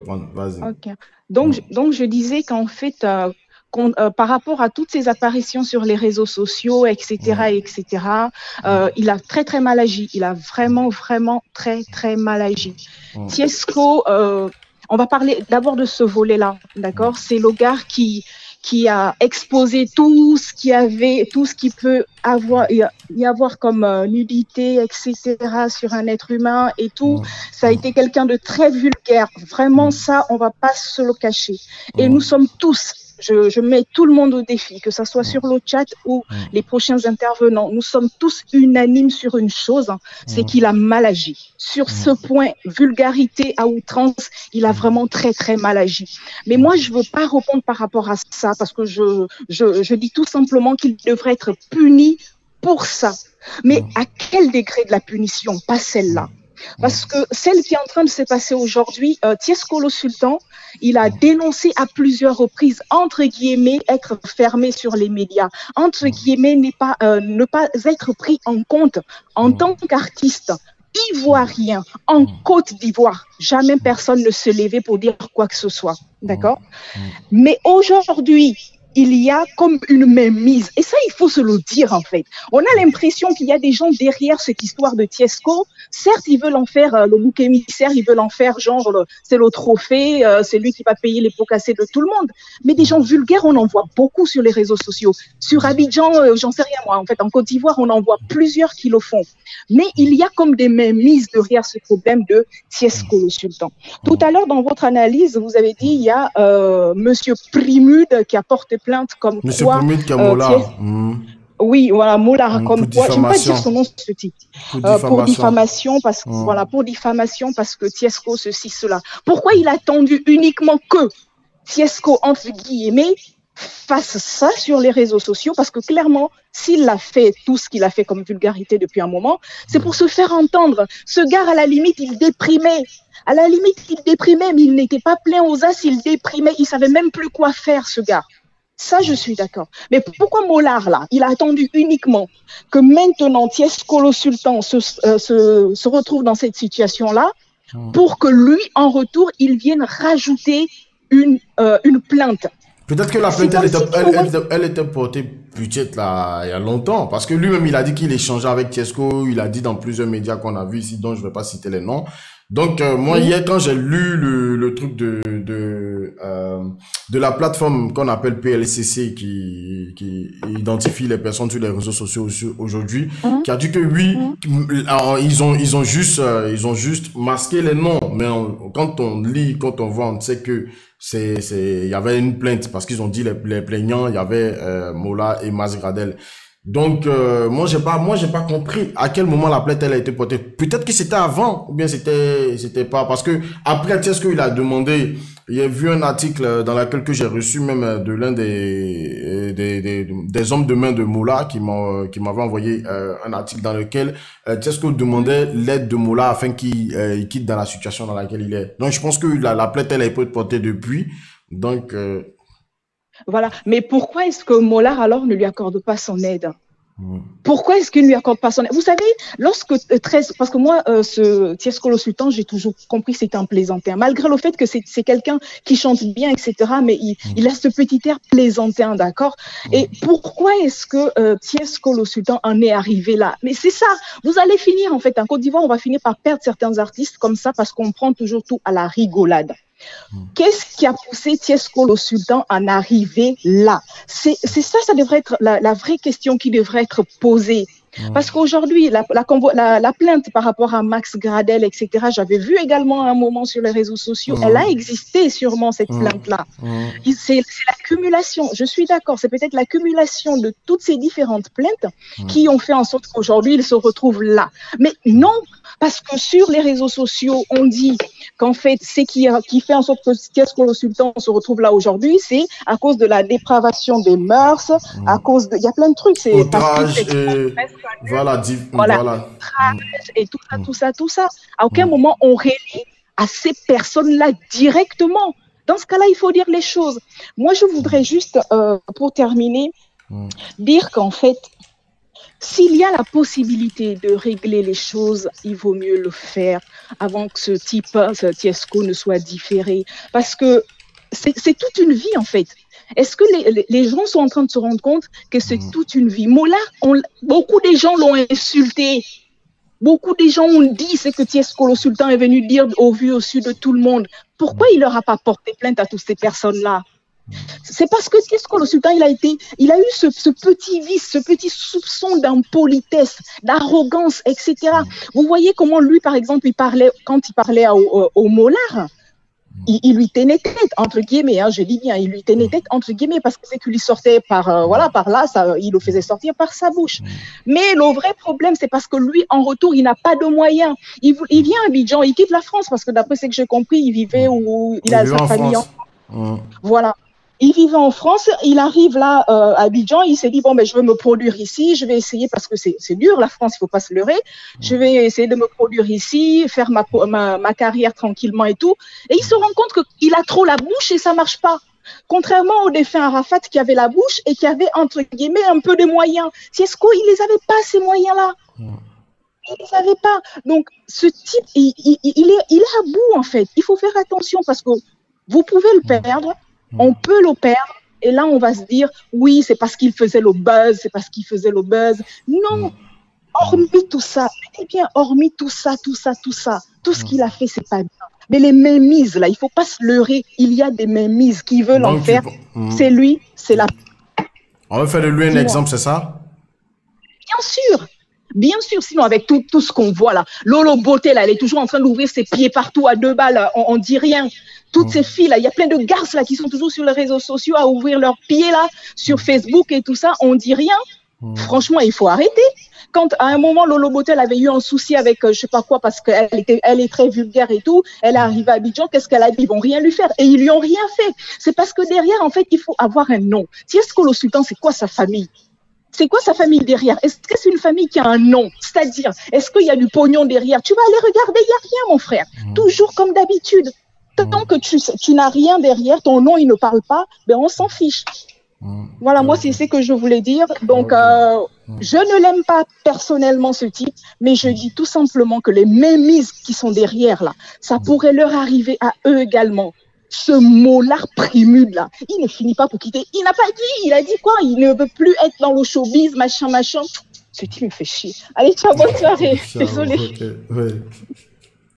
Vas-y. Ok. Mm, Donc je disais qu'en fait, par rapport à toutes ces apparitions sur les réseaux sociaux, etc., mm, etc., mm, il a très, très mal agi. Il a vraiment, vraiment très, très mal agi. mm, Tiesco, on va parler d'abord de ce volet-là, d'accord? C'est le gars qui a exposé tout ce qu'il y avait, tout ce qui peut y avoir comme nudité, etc., sur un être humain et tout. mm, Ça a été quelqu'un de très vulgaire. Vraiment, mm, ça, on va pas se le cacher. Et nous mm, sommes tous, je mets tout le monde au défi, que ce soit mm, sur le chat ou mm, les prochains intervenants. Nous sommes tous unanimes sur une chose, hein, c'est mm, qu'il a mal agi. Sur ce mm, point, vulgarité à outrance, il a vraiment très, très mal agi. Mais moi, je ne veux pas répondre par rapport à ça parce que je dis tout simplement qu'il devrait être puni pour ça. Mais mm, à quel degré de la punition? Pas celle-là. mm, Parce que celle qui est en train de se passer aujourd'hui, Tiescolo Sultan, il a dénoncé à plusieurs reprises, entre guillemets, être fermé sur les médias, entre guillemets, ne pas être pris en compte en tant qu'artiste ivoirien en Côte d'Ivoire. Jamais personne ne se levait pour dire quoi que ce soit. D'accord? Mais aujourd'hui, il y a comme une mainmise. Et ça, il faut se le dire, en fait. On a l'impression qu'il y a des gens derrière cette histoire de Tiesco. Certes, ils veulent en faire le bouc émissaire, ils veulent en faire genre, c'est le trophée, c'est lui qui va payer les pots cassés de tout le monde. Mais des gens vulgaires, on en voit beaucoup sur les réseaux sociaux. Sur Abidjan, j'en sais rien, moi. En fait, en Côte d'Ivoire, on en voit plusieurs qui le font. Mais il y a comme des mainmises derrière ce problème de Tiesco, le sultan. Tout à l'heure, dans votre analyse, vous avez dit il y a Monsieur Primude qui a porté plainte comme Monsieur quoi, Premier de Ties- Kamola, oui, voilà, Moulard, pour comme quoi, j'aime pas dire son diffamation. nom, ce titre, Pour pour diffamation. diffamation, parce que Mm, voilà, pour diffamation, parce que Tiesco, ceci, cela. Pourquoi il a attendu uniquement que Tiesco, entre guillemets, fasse ça sur les réseaux sociaux? Parce que clairement, s'il a fait tout ce qu'il a fait comme vulgarité depuis un moment, c'est pour se faire entendre. Ce gars, à la limite, il déprimait. À la limite, il déprimait, mais il n'était pas plein aux as, il déprimait, il savait même plus quoi faire, ce gars. Ça, je suis d'accord. Mais pourquoi Mollard, là, il a attendu uniquement que maintenant Tiescolo Sultan se retrouve dans cette situation-là mm. pour que lui, en retour, il vienne rajouter une plainte? Peut-être que la C'est plainte, comme si, pour moi, elle était portée peut-être là, il y a longtemps. Parce que lui-même, il a dit qu'il échangeait avec Tiesco. Il a dit dans plusieurs médias qu'on a vu ici, dont je ne vais pas citer les noms. Donc, moi, oui, hier, quand j'ai lu le truc de la plateforme qu'on appelle PLCC, qui identifie les personnes sur les réseaux sociaux aujourd'hui, hein, qui a dit que oui, hein, alors, ils ont juste masqué les noms. Mais quand on lit, quand on voit, on sait que il y avait une plainte parce qu'ils ont dit les plaignants, il y avait Mola et Mazgradel. Donc moi j'ai pas compris à quel moment la plainte elle a été portée. Peut-être que c'était avant ou bien c'était pas parce que après qu'est-ce qu'il a demandé. Il y a vu un article dans lequel que j'ai reçu même de l'un des hommes de main de Mola qui m'avait envoyé un article dans lequel Tesco demandait l'aide de Mola afin qu'il il quitte dans la situation dans laquelle il est. Donc je pense que la plainte elle a été portée depuis. Donc voilà. Mais pourquoi est-ce que Mollard, alors, ne lui accorde pas son aide? mm, Pourquoi est-ce qu'il ne lui accorde pas son aide? Vous savez, lorsque 13, parce que moi, ce Tiesco Sultan, j'ai toujours compris que c'était un plaisantin, malgré le fait que c'est quelqu'un qui chante bien, etc., mais il a ce petit air plaisantin, d'accord? Et pourquoi est-ce que Tiesco Sultan en est arrivé là? Mais c'est ça, vous allez finir, en fait, en Côte d'Ivoire, on va finir par perdre certains artistes comme ça parce qu'on prend toujours tout à la rigolade. Qu'est-ce qui a poussé Tiesco le Sultan à en arriver là? C'est ça, ça devrait être la vraie question qui devrait être posée. Parce qu'aujourd'hui, la plainte par rapport à Max Gradel, etc., j'avais vu également à un moment sur les réseaux sociaux, elle a mm, existé sûrement, cette mm, plainte-là. mm, C'est l'accumulation, je suis d'accord, c'est peut-être l'accumulation de toutes ces différentes plaintes qui ont fait en sorte qu'aujourd'hui, il se retrouve là. Mais non, parce que sur les réseaux sociaux, on dit qu'en fait, ce qui fait en sorte que Tiesco le Sultan se retrouve là aujourd'hui, c'est à cause de la dépravation des mœurs, à cause de... Il y a plein de trucs, c'est parce qu'il outrage et s'exprime voilà, voilà, voilà. et tout ça, tout ça, tout ça. À aucun moment on relie à ces personnes-là directement. Dans ce cas-là, il faut dire les choses. Moi, je voudrais juste, pour terminer, dire qu'en fait, S'il y a la possibilité de régler les choses, il vaut mieux le faire avant que ce Tiesco ne soit différé. Parce que c'est toute une vie, en fait. Est-ce que les gens sont en train de se rendre compte que c'est toute une vie? Mola, beaucoup de gens l'ont insulté. Beaucoup de gens ont dit ce que Tiesco le Sultan est venu dire au vu au su de tout le monde. Pourquoi il leur a pas porté plainte à toutes ces personnes-là? C'est parce que Tiesco le Sultan, il a eu ce petit vice, ce petit soupçon d'impolitesse, d'arrogance, etc. Vous voyez comment lui, par exemple, quand il parlait au Molard, il lui tenait tête, entre guillemets, hein, je dis bien, il lui tenait tête, entre guillemets, parce que c'est qu'il lui sortait par là, il le faisait sortir par sa bouche. Mais le vrai problème, c'est parce que lui, en retour, il n'a pas de moyens. Il vient à Abidjan, il quitte la France, parce que d'après ce que j'ai compris, il vivait où il a sa famille en France. Voilà. Il vivait en France, il arrive là à Abidjan, il s'est dit bon ben je veux me produire ici, je vais essayer parce que c'est dur la France, il faut pas se leurrer. Je vais essayer de me produire ici, faire ma carrière tranquillement et tout. Et il se rend compte qu'il a trop la bouche et ça marche pas. Contrairement au défunt Arafat qui avait la bouche et qui avait entre guillemets un peu de moyens. Tiesco, il les avait pas ces moyens-là. Il les avait pas. Donc ce type, il est à bout en fait. Il faut faire attention parce que vous pouvez le perdre. On peut le perdre et là on va se dire oui c'est parce qu'il faisait le buzz, c'est parce qu'il faisait le buzz. Non, hormis tout ça, eh bien hormis tout ça, tout ce qu'il a fait c'est pas bien. Mais les mainmises là, il faut pas se leurrer, il y a des mainmises qui veulent en faire. C'est lui, c'est la. On va faire de lui un exemple, c'est ça? Bien sûr, sinon avec tout ce qu'on voit là, Lolo Beauté là, elle est toujours en train d'ouvrir ses pieds partout à 2 balles, on dit rien. Toutes ces filles là, il y a plein de garces là qui sont toujours sur les réseaux sociaux à ouvrir leurs pieds là, sur Facebook et tout ça, on dit rien. Franchement, il faut arrêter. Quand à un moment Lolo Beauté avait eu un souci avec je sais pas quoi parce qu'elle est très vulgaire et tout, elle est arrivée à Abidjan, qu'est-ce qu'elle a dit? Ils vont rien lui faire et ils lui ont rien fait. C'est parce que derrière en fait, il faut avoir un nom. Tiesco le Sultan, c'est quoi sa famille? C'est quoi sa famille derrière? Est-ce que c'est une famille qui a un nom? C'est-à-dire, est-ce qu'il y a du pognon derrière? Tu vas aller regarder, il n'y a rien, mon frère. Toujours comme d'habitude. Tant que tu n'as rien derrière, ton nom, il ne parle pas, ben on s'en fiche. Voilà, moi, c'est ce que je voulais dire. Donc, je ne l'aime pas personnellement, ce type, mais je dis tout simplement que les mémises qui sont derrière, là, ça pourrait leur arriver à eux également. Ce mot-là, Prémude, là, il ne finit pas pour quitter. Il n'a pas dit, il a dit quoi? Il ne veut plus être dans le showbiz, machin. Ce type me fait chier. Allez, ciao, bonne soirée. Désolée. Okay. Ouais.